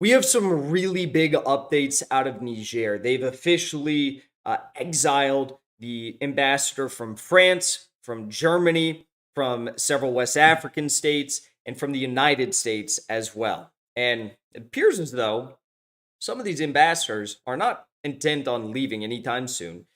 We have some really big updates out of Niger. They've officially exiled the ambassador from France, from Germany, from several West African states, and from the United States as well. And it appears as though some of these ambassadors are not intent on leaving anytime soon.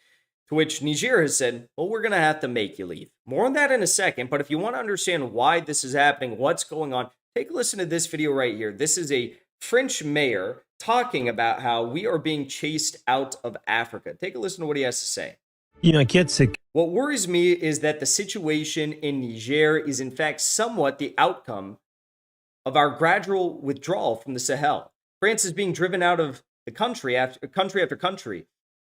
To which Niger has said, well, we're going to have to make you leave. More on that in a second. But if you want to understand why this is happening, what's going on, take a listen to this video right here. This is a French mayor talking about how we are being chased out of Africa. Take a listen to what he has to say. What worries me is that the situation in Niger is in fact somewhat the outcome of our gradual withdrawal from the Sahel. France is being driven out of the country after country,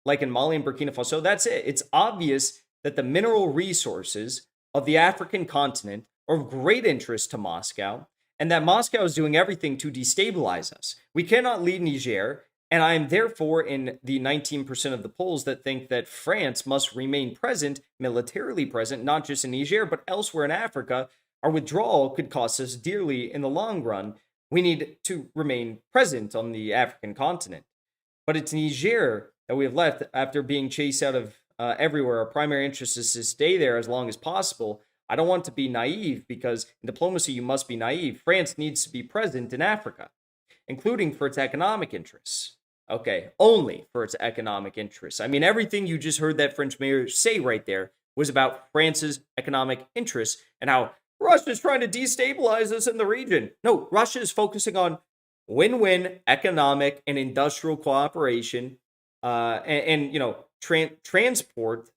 like in Mali and Burkina Faso. That's it. It's obvious that the mineral resources of the African continent are of great interest to Moscow, and that Moscow is doing everything to destabilize us. We cannot leave Niger, and I am therefore in the 19% of the polls that think that France must remain present, militarily present, not just in Niger, but elsewhere in Africa. Our withdrawal could cost us dearly in the long run. We need to remain present on the African continent. But it's Niger that we have left after being chased out of everywhere. Our primary interest is to stay there as long as possible. I don't want to be naive because in diplomacy, you must be naive. France needs to be present in Africa, including for its economic interests. Okay, only for its economic interests. I mean, everything you just heard that French mayor say right there was about France's economic interests and how Russia is trying to destabilize us in the region. No, Russia is focusing on win-win economic and industrial cooperation transport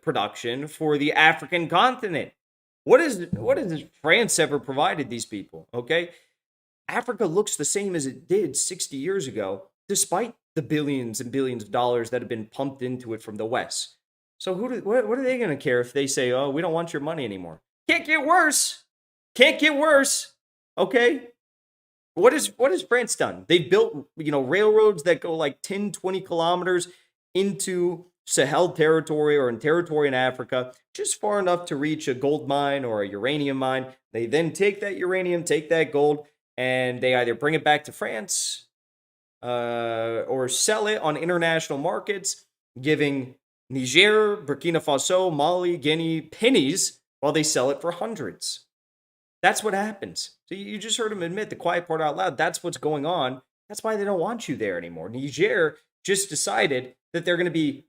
production for the African continent. What has France ever provided these people? Okay, Africa looks the same as it did 60 years ago, despite the billions and billions of dollars that have been pumped into it from the West. So what are they going to care if they say, "Oh, we don't want your money anymore"? Can't get worse. Can't get worse. Okay. What has France done? They've built, railroads that go like 10, 20 kilometers into Sahel territory or in territory in Africa, just far enough to reach a gold mine or a uranium mine. They then take that uranium, take that gold, and they either bring it back to France or sell it on international markets, giving Niger, Burkina Faso, Mali, Guinea pennies while they sell it for hundreds. That's what happens. So you just heard him admit the quiet part out loud. That's what's going on. That's why they don't want you there anymore. Niger just decided that they're going to be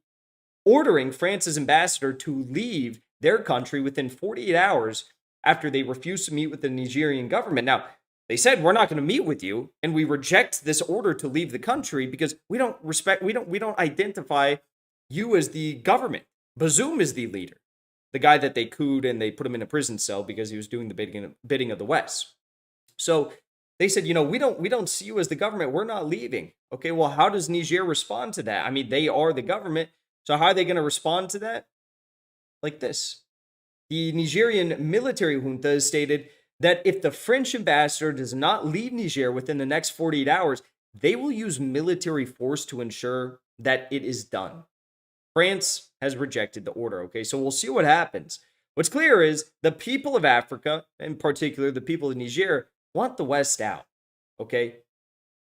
ordering France's ambassador to leave their country within 48 hours after they refused to meet with the Nigerian government. Now, they said, we're not going to meet with you, and we reject this order to leave the country because we don't identify you as the government. Bazoum is the leader, the guy that they couped and they put him in a prison cell because he was doing the bidding of the West. So they said, we don't see you as the government. We're not leaving. Okay, well, how does Niger respond to that? I mean, they are the government. So how are they going to respond to that? Like this. The Nigerian military junta has stated that if the French ambassador does not leave Niger within the next 48 hours, they will use military force to ensure that it is done. France has rejected the order, okay? So we'll see what happens. What's clear is the people of Africa, in particular the people of Niger, want the West out, okay?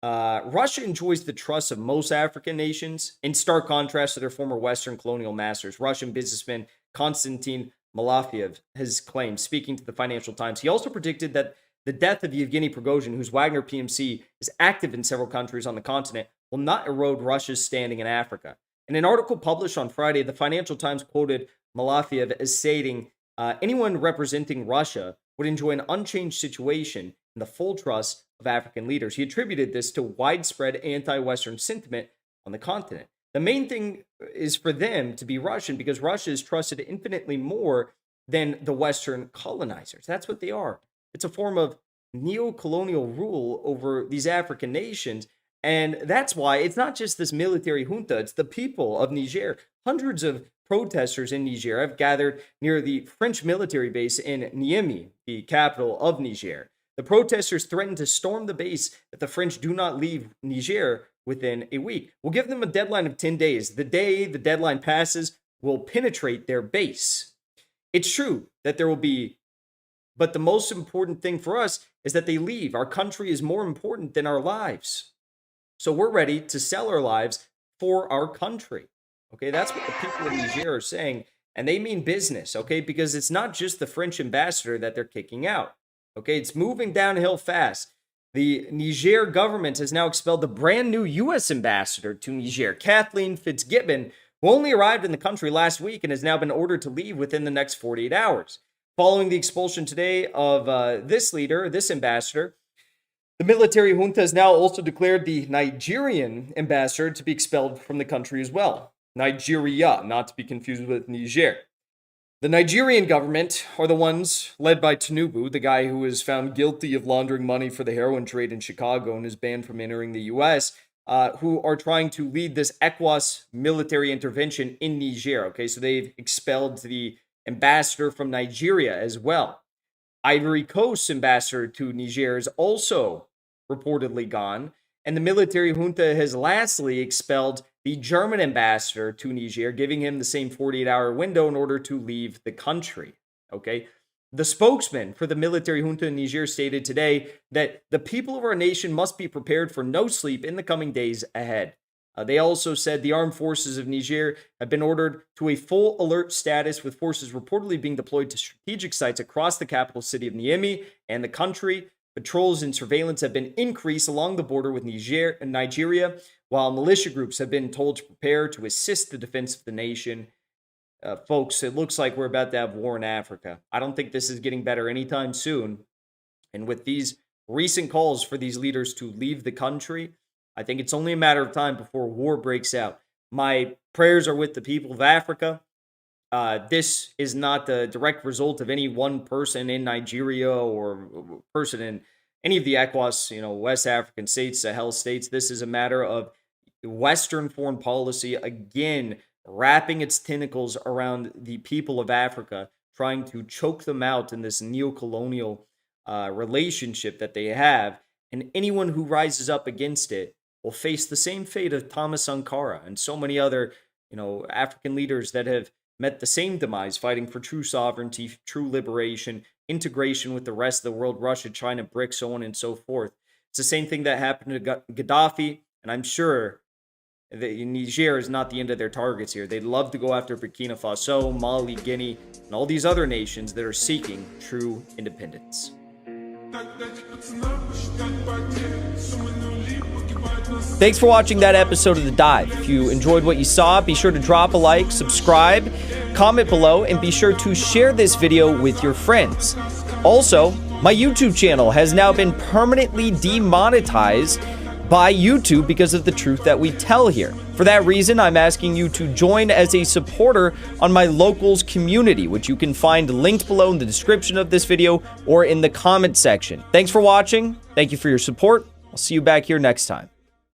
Russia enjoys the trust of most African nations, in stark contrast to their former Western colonial masters. Russian businessman Konstantin Malafiev has claimed, speaking to the Financial Times. He also predicted that the death of Yevgeny Prigozhin, whose Wagner PMC is active in several countries on the continent, will not erode Russia's standing in Africa. In an article published on Friday, the Financial Times quoted Malafiev as stating, anyone representing Russia would enjoy an unchanged situation in the full trust of African leaders. He attributed this to widespread anti-Western sentiment on the continent. The main thing is for them to be Russian because Russia is trusted infinitely more than the Western colonizers. That's what they are. It's a form of neo-colonial rule over these African nations. And that's why it's not just this military junta, it's the people of Niger. Hundreds of protesters in Niger have gathered near the French military base in Niamey, the capital of Niger. The protesters threatened to storm the base if the French do not leave Niger within a week. We'll give them a deadline of 10 days. The day the deadline passes, we'll penetrate their base. It's true that there will be, but the most important thing for us is that they leave. Our country is more important than our lives. So we're ready to sell our lives for our country. Okay, that's what the people of Niger are saying. And they mean business, okay? Because it's not just the French ambassador that they're kicking out. Okay, it's moving downhill fast. The Niger government has now expelled the brand new U.S. ambassador to Niger, Kathleen Fitzgibbon, who only arrived in the country last week and has now been ordered to leave within the next 48 hours. Following the expulsion today of this leader, this ambassador, the military junta has now also declared the Nigerian ambassador to be expelled from the country as well. Nigeria, not to be confused with Niger. The Nigerian government are the ones led by Tinubu, the guy who was found guilty of laundering money for the heroin trade in Chicago and is banned from entering the U.S., who are trying to lead this ECOWAS military intervention in Niger. Okay, so they've expelled the ambassador from Nigeria as well. Ivory Coast ambassador to Niger is also reportedly gone. And the military junta has lastly expelled the German ambassador to Niger, giving him the same 48-hour window in order to leave the country. Okay. The spokesman for the military junta in Niger stated today that the people of our nation must be prepared for no sleep in the coming days ahead. They also said the armed forces of Niger have been ordered to a full alert status, with forces reportedly being deployed to strategic sites across the capital city of Niamey and the country. Patrols and surveillance have been increased along the border with Niger and Nigeria, while militia groups have been told to prepare to assist the defense of the nation. Folks, it looks like we're about to have war in Africa. I don't think this is getting better anytime soon. And with these recent calls for these leaders to leave the country, I think it's only a matter of time before war breaks out. My prayers are with the people of Africa. This is not the direct result of any one person in Nigeria or person in any of the ECOWAS, West African states, Sahel states. This is a matter of Western foreign policy, again, wrapping its tentacles around the people of Africa, trying to choke them out in this neo-colonial relationship that they have. And anyone who rises up against it will face the same fate of Thomas Sankara and so many other, African leaders that have met the same demise, fighting for true sovereignty, true liberation, integration with the rest of the world, Russia, China, BRICS, so on and so forth. It's the same thing that happened to Gaddafi, and I'm sure that Niger is not the end of their targets here. They'd love to go after Burkina Faso, Mali, Guinea, and all these other nations that are seeking true independence. Thanks for watching that episode of The Dive. If you enjoyed what you saw, be sure to drop a like, subscribe, comment below, and be sure to share this video with your friends. Also, my YouTube channel has now been permanently demonetized by YouTube because of the truth that we tell here. For that reason, I'm asking you to join as a supporter on my locals community, which you can find linked below in the description of this video or in the comment section. Thanks for watching. Thank you for your support. I'll see you back here next time.